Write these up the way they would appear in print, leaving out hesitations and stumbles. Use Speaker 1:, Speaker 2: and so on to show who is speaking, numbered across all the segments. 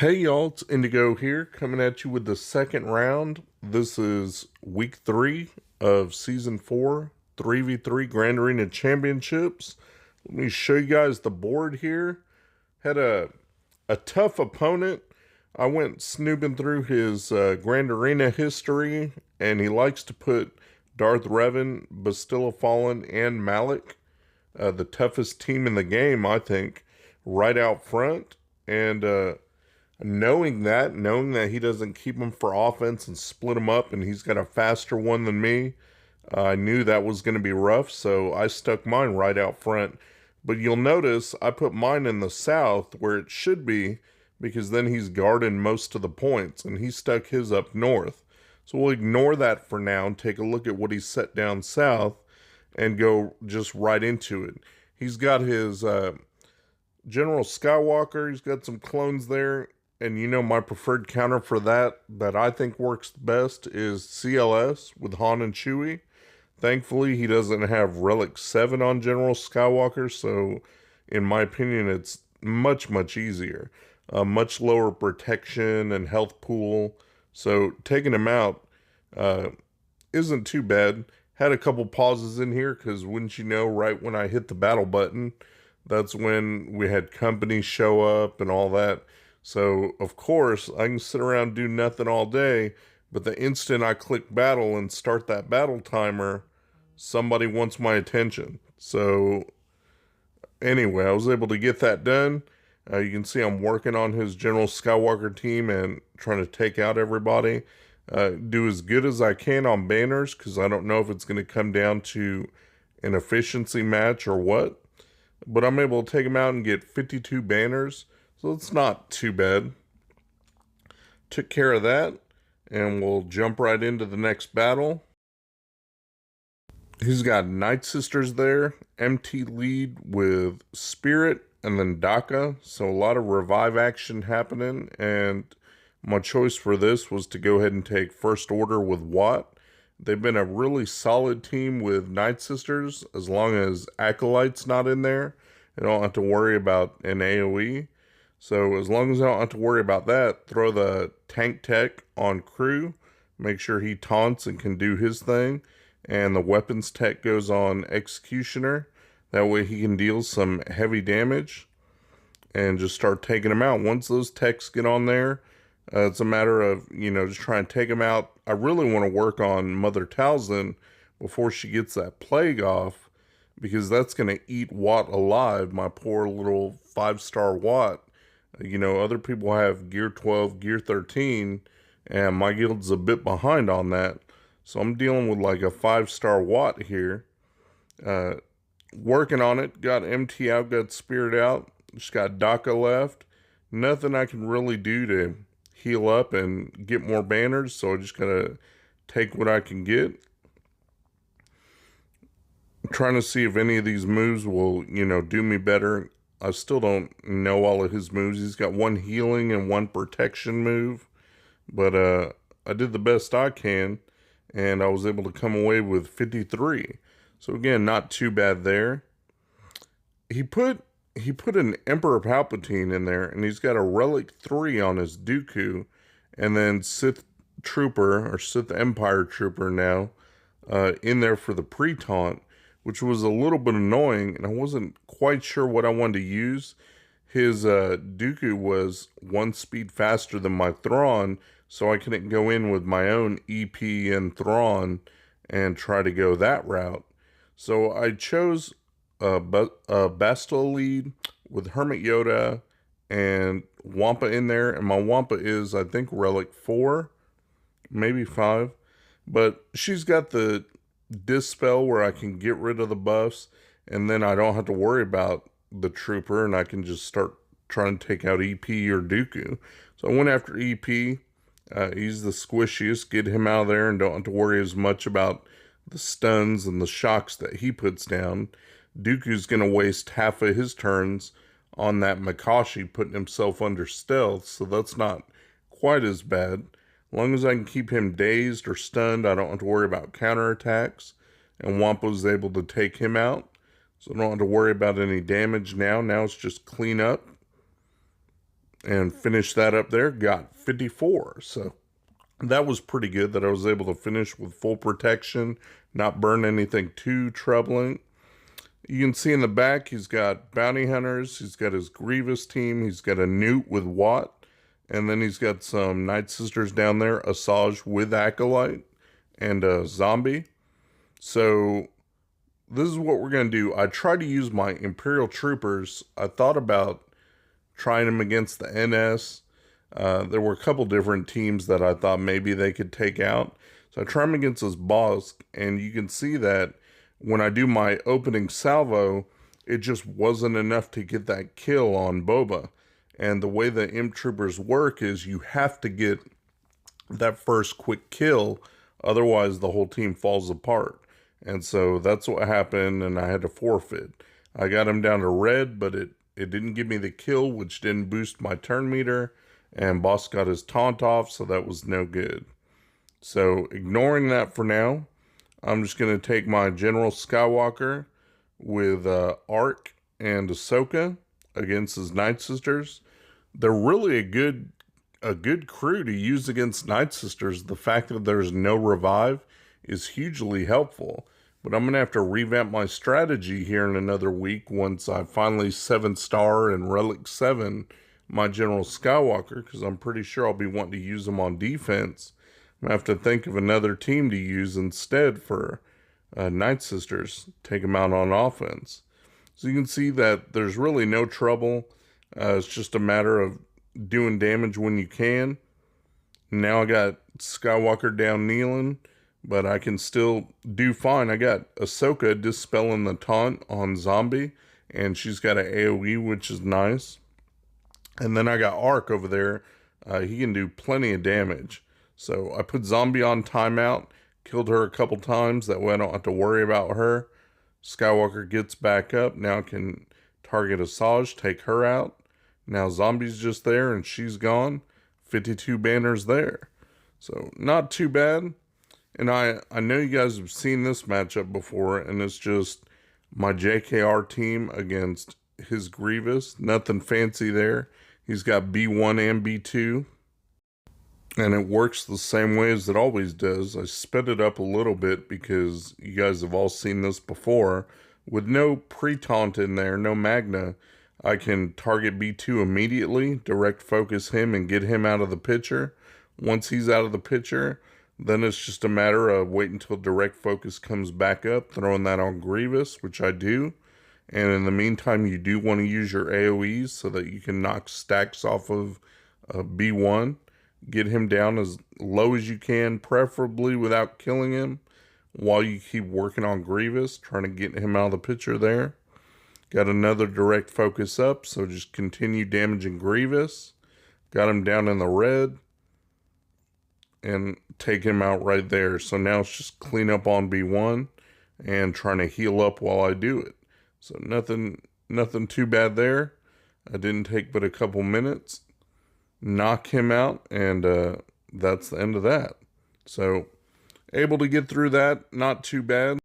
Speaker 1: Hey y'all, it's Indigo here, coming at you with the second round. This is week 3 of season 4, 3v3 Grand Arena Championships. Let me show you guys the board here. Had a tough opponent. I went snooping through his Grand Arena history, and he likes to put Darth Revan, Bastilla Fallen, and Malak, the toughest team in the game, I think, right out front. And knowing that he doesn't keep them for offense and split them up, and he's got a faster one than me, I knew that was going to be rough, so I stuck mine right out front. But you'll notice I put mine in the south where it should be, because then he's guarding most of the points, and he stuck his up north. So we'll ignore that for now and take a look at what he set down south and go just right into it. He's got his General Skywalker, he's got some clones there. And you know, my preferred counter for that I think works best is CLS with Han and Chewie. Thankfully, he doesn't have Relic 7 on General Skywalker, so in my opinion, it's much, much easier. Much lower protection and health pool, so taking him out isn't too bad. Had a couple pauses in here, because wouldn't you know, right when I hit the battle button, that's when we had company show up and all that. So, of course, I can sit around and do nothing all day, but the instant I click battle and start that battle timer, somebody wants my attention. So, anyway, I was able to get that done. You can see I'm working on his General Skywalker team and trying to take out everybody. Do as good as I can on banners, because I don't know if it's going to come down to an efficiency match or what. But I'm able to take him out and get 52 banners. So it's not too bad. Took care of that, and we'll jump right into the next battle. He's got Night Sisters there, MT lead with Spirit, and then Daka. So a lot of revive action happening, and my choice for this was to go ahead and take First Order with Watt. They've been a really solid team with Night Sisters. As long as Acolyte's not in there, I don't have to worry about an AoE. So as long as I don't have to worry about that, throw the tank tech on crew, make sure he taunts and can do his thing, and the weapons tech goes on executioner. That way he can deal some heavy damage and just start taking them out. Once those techs get on there, it's a matter of, just trying to take them out. I really want to work on Mother Talzin before she gets that plague off, because that's going to eat Watt alive, my poor little 5-star Watt. Other people have gear 12, gear 13, and my guild's a bit behind on that. So I'm dealing with like a 5-star Watt here. Working on it. Got MT out, got Spirit out. Just got Daka left. Nothing I can really do to heal up and get more banners, so I just gotta take what I can get. I'm trying to see if any of these moves will, do me better. I still don't know all of his moves. He's got one healing and one protection move. But I did the best I can, and I was able to come away with 53. So again, not too bad there. He put an Emperor Palpatine in there, and he's got a Relic 3 on his Dooku, and then Sith Trooper, or Sith Empire Trooper now, in there for the pre-taunt, which was a little bit annoying, and I wasn't quite sure what I wanted to use. His Dooku was 1 speed faster than my Thrawn, so I couldn't go in with my own EP and Thrawn and try to go that route. So I chose Bastille lead with Hermit Yoda and Wampa in there, and my Wampa is, I think, Relic 4, maybe 5, but she's got the Dispel where I can get rid of the buffs, and then I don't have to worry about the Trooper, and I can just start trying to take out EP or Dooku. So I went after EP. He's the squishiest. Get him out of there and don't have to worry as much about the stuns and the shocks that he puts down. Dooku's going to waste half of his turns on that Makashi, putting himself under stealth, so that's not quite as bad. As long as I can keep him dazed or stunned, I don't have to worry about counterattacks. And Wampa's able to take him out, so I don't have to worry about any damage now. Now it's just clean up. and finished that up there. Got 54. So that was pretty good that I was able to finish with full protection, not burn anything too troubling. You can see in the back, he's got bounty hunters, he's got his Grievous team, he's got a Newt with Watt, and then he's got some Night Sisters down there, Asajj with Acolyte, and a Zombie. So this is what we're going to do. I tried to use my Imperial Troopers. I thought about trying them against the NS. There were a couple different teams that I thought maybe they could take out. So I tried them against this Bosk, and you can see that when I do my opening salvo, it just wasn't enough to get that kill on Boba. And the way the Imp Troopers work is you have to get that first quick kill, otherwise the whole team falls apart. And so that's what happened, and I had to forfeit. I got him down to red, but it didn't give me the kill, which didn't boost my turn meter, and Boss got his taunt off, so that was no good. So ignoring that for now, I'm just going to take my General Skywalker with Ark and Ahsoka against his Night Sisters. They're really a good crew to use against Night Sisters. The fact that there's no revive is hugely helpful. But I'm going to have to revamp my strategy here in another week once I finally 7-star and Relic 7 my General Skywalker, because I'm pretty sure I'll be wanting to use them on defense. I'm going to have to think of another team to use instead for Night Sisters. Take them out on offense. So you can see that there's really no trouble. It's just a matter of doing damage when you can. Now I got Skywalker down kneeling, but I can still do fine. I got Ahsoka dispelling the taunt on Zombie, and she's got an AoE, which is nice. And then I got Ark over there. He can do plenty of damage. So I put Zombie on timeout, killed her a couple times. That way I don't have to worry about her. Skywalker gets back up. Now I can target Asajj, take her out. Now Zombie's just there and she's gone. 52 banners there. So not too bad. And I know you guys have seen this matchup before, and it's just my JKR team against his Grievous. Nothing fancy there. He's got B1 and B2. And it works the same way as it always does. I sped it up a little bit because you guys have all seen this before. With no pre-taunt in there, no Magna, I can target B2 immediately, direct focus him and get him out of the picture. Once he's out of the picture, then it's just a matter of waiting until direct focus comes back up, throwing that on Grievous, which I do. And in the meantime, you do want to use your AoEs so that you can knock stacks off of B1. Get him down as low as you can, preferably without killing him, while you keep working on Grievous, trying to get him out of the picture there. Got another direct focus up, so just continue damaging Grievous. Got him down in the red, and take him out right there. So now it's just clean up on B1 and trying to heal up while I do it. So nothing too bad there. I didn't take but a couple minutes. Knock him out, and that's the end of that. So able to get through that, not too bad.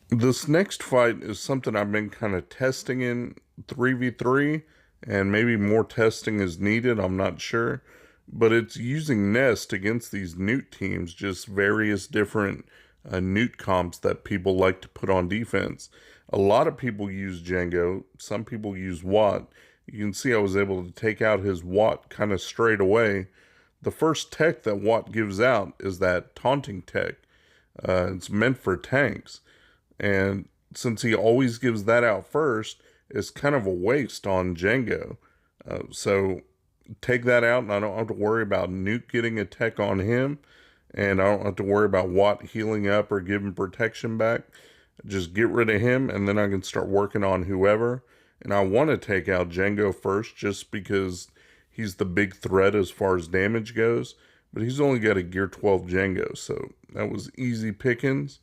Speaker 1: This next fight is something I've been kind of testing in 3v3, and maybe more testing is needed, I'm not sure. But it's using Nest against these Newt teams, just various different Newt comps that people like to put on defense. A lot of people use Django, some people use Watt. You can see I was able to take out his Watt kind of straight away. The first tech that Watt gives out is that taunting tech. It's meant for tanks. And since he always gives that out first, it's kind of a waste on Django. So take that out, and I don't have to worry about Newt getting a tech on him. And I don't have to worry about Watt healing up or giving protection back. Just get rid of him, and then I can start working on whoever. And I want to take out Django first just because he's the big threat as far as damage goes. But he's only got a Gear 12 Django, so that was easy pickings.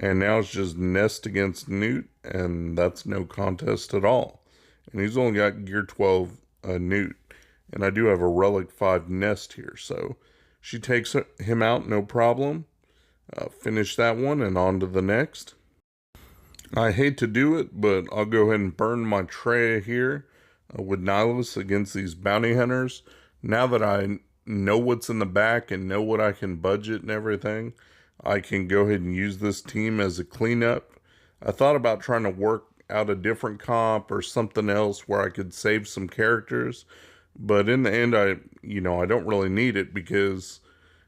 Speaker 1: And now it's just Nest against Newt, and that's no contest at all. And he's only got Gear 12 Newt. And I do have a Relic 5 Nest here, so she takes him out, no problem. Finish that one and on to the next. I hate to do it, but I'll go ahead and burn my Traya here. with Nihilus against these bounty hunters. Now that I know what's in the back and know what I can budget and everything, I can go ahead and use this team as a cleanup. I thought about trying to work out a different comp or something else where I could save some characters, but in the end, I don't really need it because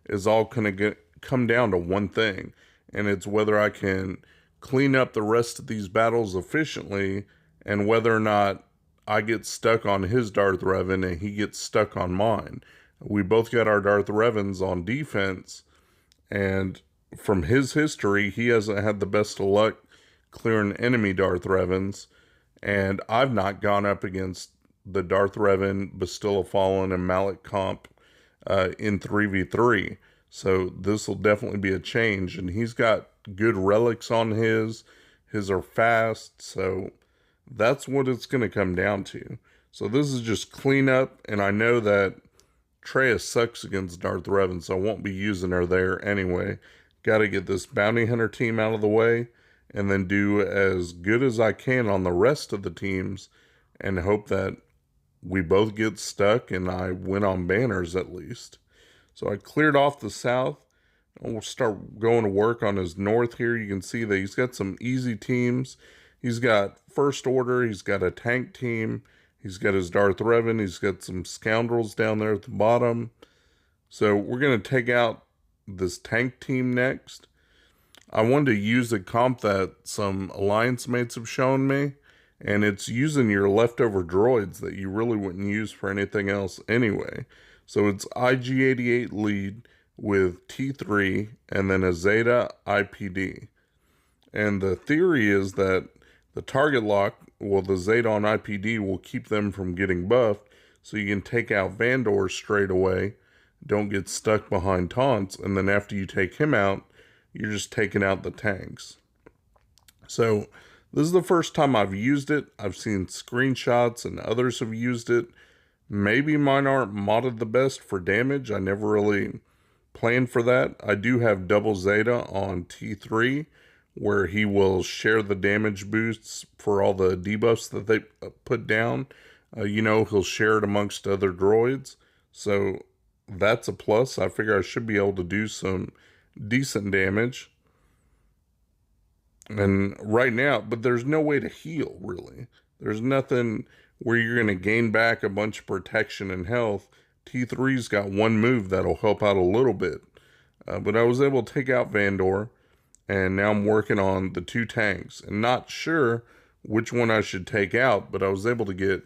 Speaker 1: it's all going to come down to one thing, and it's whether I can clean up the rest of these battles efficiently and whether or not I get stuck on his Darth Revan and he gets stuck on mine. We both got our Darth Revans on defense, and from his history, he hasn't had the best of luck clearing enemy Darth Revans, and I've not gone up against the Darth Revan, Bastilla Fallen, and Malak comp in 3v3. So this will definitely be a change, and he's got good relics on his. His are fast, so that's what it's going to come down to. So this is just cleanup, and I know that Traya sucks against Darth Revan, so I won't be using her there anyway. Got to get this bounty hunter team out of the way, and then do as good as I can on the rest of the teams, and hope that we both get stuck and I win on banners at least. So I cleared off the south. We'll start going to work on his north here. You can see that he's got some easy teams. He's got First Order. He's got a tank team. He's got his Darth Revan. He's got some scoundrels down there at the bottom. So we're going to take out this tank team next. I wanted to use a comp that some alliance mates have shown me, and it's using your leftover droids that you really wouldn't use for anything else anyway. So it's IG-88 lead with T3 and then a Zeta IPD. And the theory is that the target lock, the Zeta on IPD will keep them from getting buffed, so you can take out Vandor straight away, don't get stuck behind taunts, and then after you take him out, you're just taking out the tanks. So this is the first time I've used it. I've seen screenshots and others have used it. Maybe mine aren't modded the best for damage. I never really planned for that. I do have double Zeta on T3, where he will share the damage boosts for all the debuffs that they put down. He'll share it amongst other droids. So that's a plus. I figure I should be able to do some decent damage. And right now, but there's no way to heal, really. There's nothing where you're going to gain back a bunch of protection and health. T3's got one move that'll help out a little bit. But I was able to take out Vandor, and now I'm working on the two tanks. And not sure which one I should take out, but I was able to get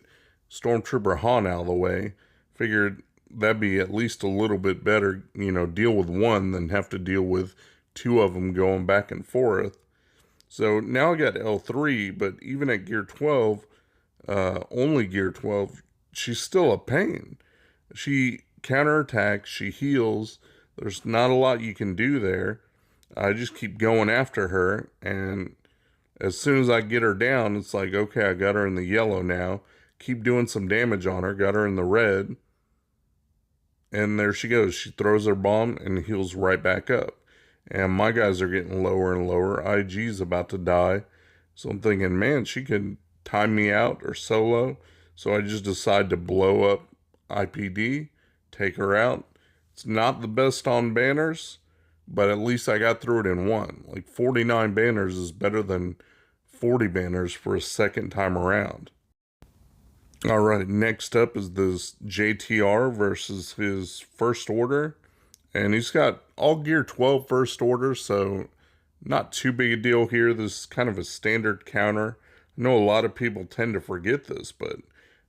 Speaker 1: Stormtrooper Han out of the way. Figured that'd be at least a little bit better, deal with one than have to deal with two of them going back and forth. So now I got L3, but even at gear 12, only gear 12, she's still a pain. She counterattacks, she heals. There's not a lot you can do there. I just keep going after her, and as soon as I get her down, it's like, okay, I got her in the yellow now. Keep doing some damage on her, got her in the red. And there she goes. She throws her bomb and heals right back up. And my guys are getting lower and lower. IG's about to die. So I'm thinking, man, she could time me out or solo. So I just decide to blow up IPD, take her out. It's not the best on banners, but at least I got through it in one. Like 49 banners is better than 40 banners for a second time around. All right, next up is this JTR versus his First Order. And he's got all gear 12 First Order, so not too big a deal here. This is kind of a standard counter. I know a lot of people tend to forget this, but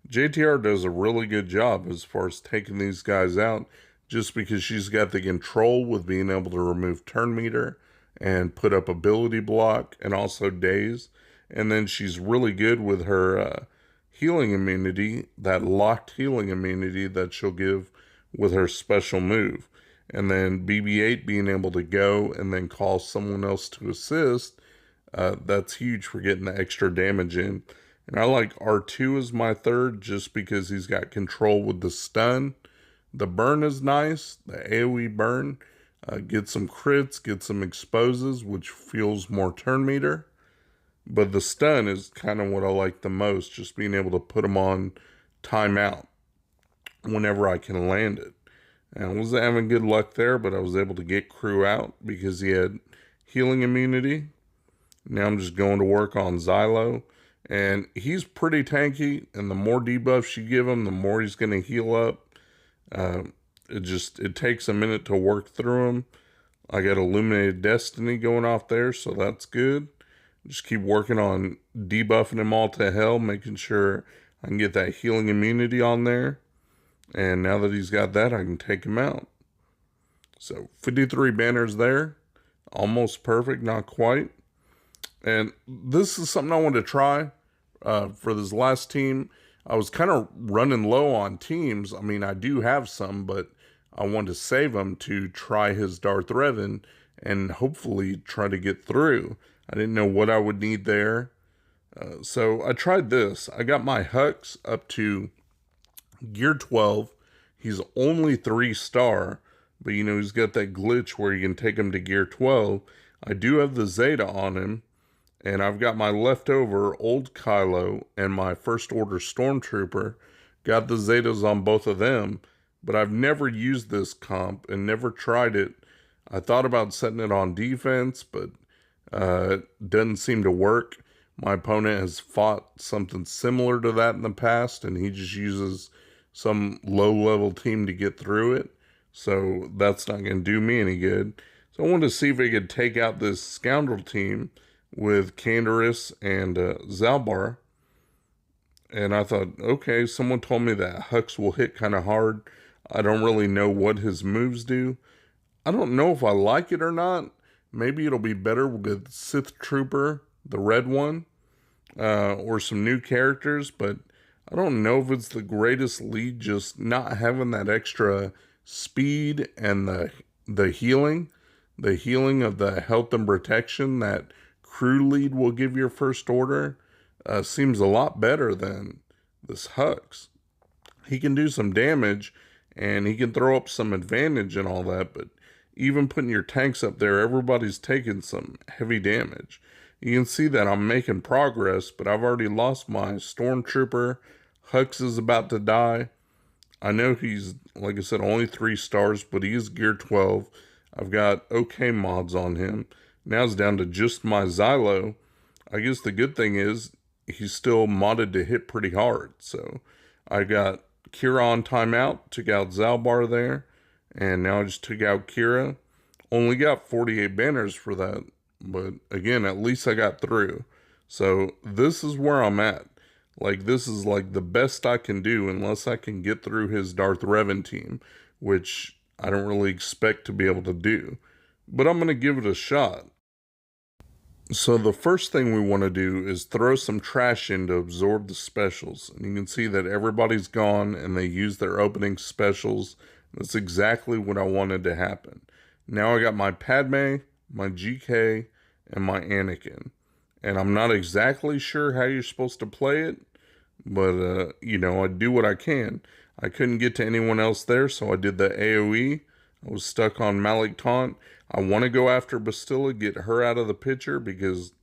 Speaker 1: JTR does a really good job as far as taking these guys out, just because she's got the control with being able to remove turn meter and put up ability block and also daze. And then she's really good with her healing immunity, that locked healing immunity that she'll give with her special move. And then BB-8 being able to go and then call someone else to assist, that's huge for getting the extra damage in. And I like R2 as my third just because he's got control with the stun. The burn is nice, the AoE burn. Get some crits, get some exposes, which feels more turn meter. But the stun is kind of what I like the most, just being able to put them on timeout whenever I can land it. And I wasn't having good luck there, but I was able to get Crew out because he had healing immunity. Now I'm just going to work on Xylo. And he's pretty tanky, and the more debuffs you give him, the more he's going to heal up. It takes a minute to work through him. I got Illuminated Destiny going off there, so that's good. Just keep working on debuffing him all to hell, making sure I can get that healing immunity on there. And now that he's got that, I can take him out. So 53 banners there. Almost perfect, not quite. And this is something I wanted to try for this last team. I was kind of running low on teams. I mean, I do have some, but I wanted to save them to try his Darth Revan and hopefully try to get through. I didn't know what I would need there. So I tried this. I got my Hux up to Gear 12. He's only 3-star, but you know, he's got that glitch where you can take him to Gear 12. I do have the Zeta on him, and I've got my leftover old Kylo and my First Order Stormtrooper. Got the Zetas on both of them, but I've never used this comp and never tried it. I thought about setting it on defense, but it doesn't seem to work. My opponent has fought something similar to that in the past, and he just uses some low-level team to get through it. So that's not going to do me any good. So I wanted to see if I could take out this scoundrel team with Canderous and Zalbar. And I thought, okay, someone told me that Hux will hit kind of hard. I don't really know what his moves do. I don't know if I like it or not. Maybe it'll be better with Sith Trooper, the red one, or some new characters, but I don't know if it's the greatest lead, just not having that extra speed and the healing of the health and protection that crew lead will give your First Order. Seems a lot better than this Hux. He can do some damage, and he can throw up some advantage and all that, but even putting your tanks up there, everybody's taking some heavy damage. You can see that I'm making progress, but I've already lost my Stormtrooper. Hux is about to die. I know he's, like I said, only 3 stars, but he is Gear 12. I've got okay mods on him. Now it's down to just my Xylo. I guess the good thing is he's still modded to hit pretty hard. So I got Kira on timeout, took out Zalbar there, and now I just took out Kira. Only got 48 banners for that, but again, at least I got through. So this is where I'm at. Like, this is like the best I can do unless I can get through his Darth Revan team, which I don't really expect to be able to do. But I'm going to give it a shot. So the first thing we want to do is throw some trash in to absorb the specials. And you can see that everybody's gone and they use their opening specials. That's exactly what I wanted to happen. Now I got my Padme, my GK, and my Anakin. And I'm not exactly sure how you're supposed to play it, but, you know, I do what I can. I couldn't get to anyone else there, so I did the AoE. I was stuck on Malak Taunt. I want to go after Bastilla, get her out of the picture because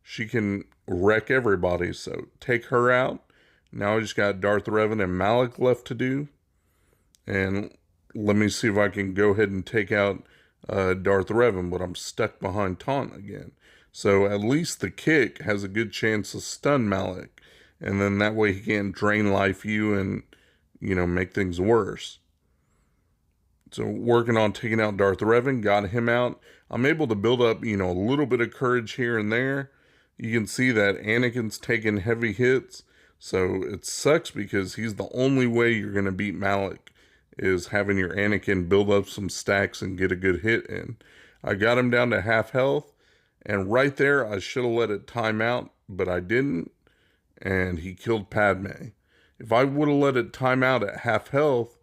Speaker 1: she can wreck everybody. So take her out. Now I just got Darth Revan and Malak left to do. And let me see if I can go ahead and take out Darth Revan, but I'm stuck behind Taunt again. So at least the kick has a good chance to stun Malak. And then that way he can't drain life you and, you know, make things worse. So working on taking out Darth Revan, got him out. I'm able to build up, you know, a little bit of courage here and there. You can see that Anakin's taking heavy hits. So it sucks because he's the only way you're going to beat Malak is having your Anakin build up some stacks and get a good hit in. I got him down to half health. And right there, I should have let it time out, but I didn't. And he killed Padme. If I would have let it time out at half health,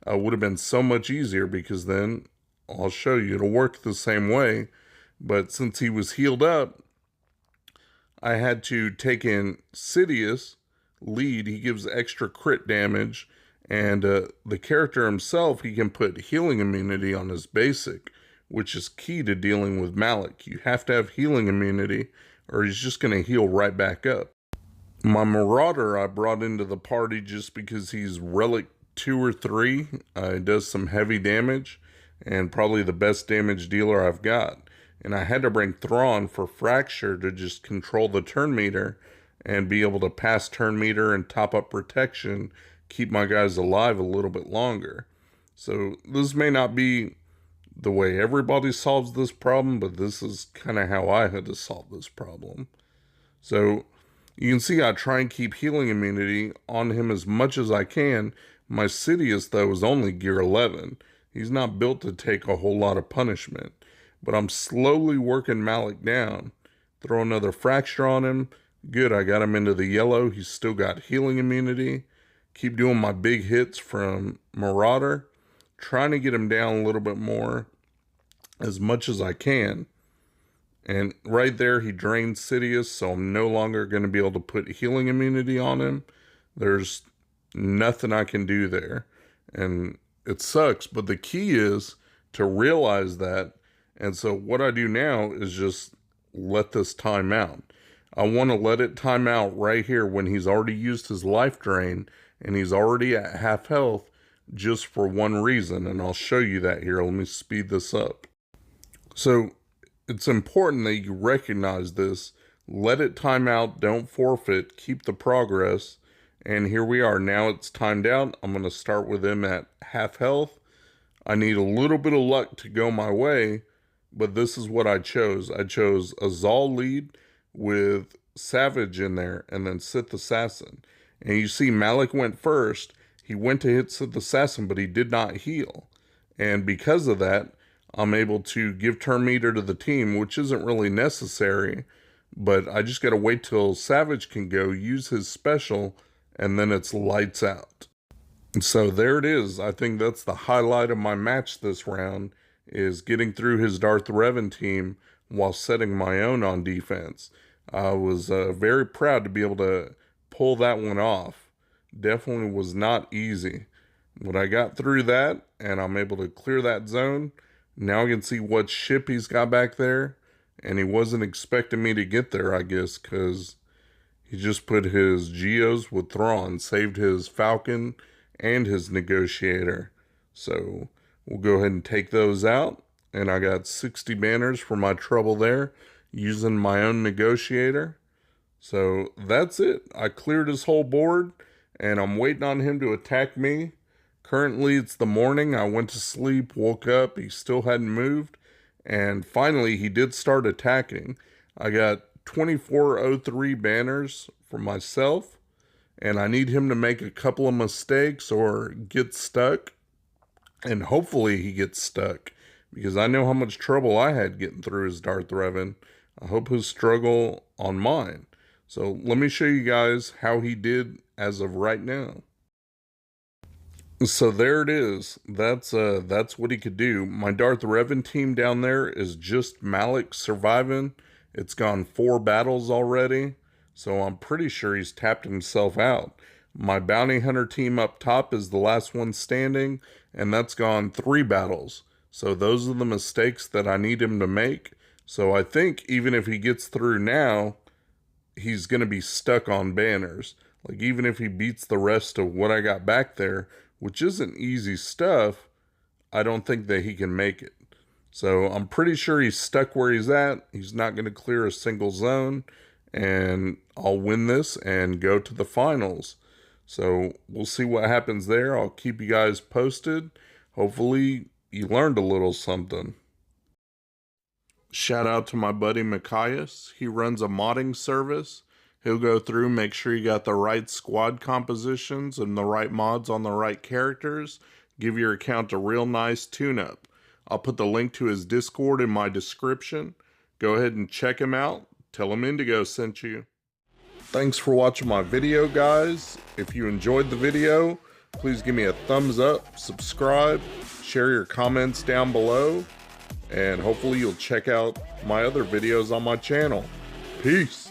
Speaker 1: would have been so much easier because then I'll show you it'll work the same way. But since he was healed up, I had to take in Sidious lead. He gives extra crit damage, and the character himself, he can put healing immunity on his basic, which is key to dealing with Malak. You have to have healing immunity or he's just going to heal right back up. My Marauder I brought into the party just because he's relic 2 or 3. He does some heavy damage and probably the best damage dealer I've got. And I had to bring Thrawn for Fracture to just control the turn meter and be able to pass turn meter and top up protection, keep my guys alive a little bit longer. So this may not be the way everybody solves this problem, but this is kind of how I had to solve this problem. So you can see I try and keep healing immunity on him as much as I can. My Sidious, though, is only gear 11. He's not built to take a whole lot of punishment. But I'm slowly working Malak down. Throw another Fracture on him. Good, I got him into the yellow. He's still got healing immunity. Keep doing my big hits from Marauder. Trying to get him down a little bit more as much as I can. And right there, he drained Sidious, so I'm no longer going to be able to put healing immunity on him. There's nothing I can do there. And it sucks, but the key is to realize that. And so what I do now is just let this time out. I want to let it time out right here when he's already used his life drain and he's already at half health, just for one reason. And I'll show you that here. Let me speed this up. So it's important that you recognize this. Let it time out. Don't forfeit. Keep the progress. And here we are. Now it's timed out. I'm going to start with him at half health. I need a little bit of luck to go my way, but this is what I chose. I chose a Zal lead with Savage in there and then Sith Assassin. And you see Malak went first. He went to hit Sith Assassin, but he did not heal. And because of that, I'm able to give turn meter to the team, which isn't really necessary, but I just got to wait till Savage can go, use his special, and then it's lights out. And so there it is. I think that's the highlight of my match this round, is getting through his Darth Revan team while setting my own on defense. I was very proud to be able to pull that one off. Definitely was not easy. But I got through that, and I'm able to clear that zone. Now I can see what ship he's got back there, and he wasn't expecting me to get there, I guess, because he just put his Geos with Thrawn, saved his Falcon and his Negotiator. So we'll go ahead and take those out, and I got 60 banners for my trouble there, using my own Negotiator. So that's it. I cleared his whole board, and I'm waiting on him to attack me. Currently, it's the morning. I went to sleep, woke up, he still hadn't moved, and finally, he did start attacking. I got 2403 banners for myself, and I need him to make a couple of mistakes or get stuck, and hopefully he gets stuck, because I know how much trouble I had getting through his Darth Revan. I hope he'll struggle on mine. So let me show you guys how he did as of right now. So there it is. That's what he could do. My Darth Revan team down there is just Malak surviving. It's gone 4 battles already, so I'm pretty sure he's tapped himself out. My Bounty Hunter team up top is the last one standing, and that's gone 3 battles. So those are the mistakes that I need him to make. So I think even if he gets through now, he's going to be stuck on banners. Like, even if he beats the rest of what I got back there, which isn't easy stuff, I don't think that he can make it. So I'm pretty sure he's stuck where he's at. He's not going to clear a single zone, and I'll win this and go to the finals. So we'll see what happens there. I'll keep you guys posted. Hopefully you learned a little something. Shout out to my buddy Mikayas. He runs a modding service. He'll go through, make sure you got the right squad compositions and the right mods on the right characters. Give your account a real nice tune-up. I'll put the link to his Discord in my description. Go ahead and check him out. Tell him Indigo sent you. Thanks for watching my video, guys. If you enjoyed the video, please give me a thumbs up, subscribe, share your comments down below, and hopefully you'll check out my other videos on my channel. Peace.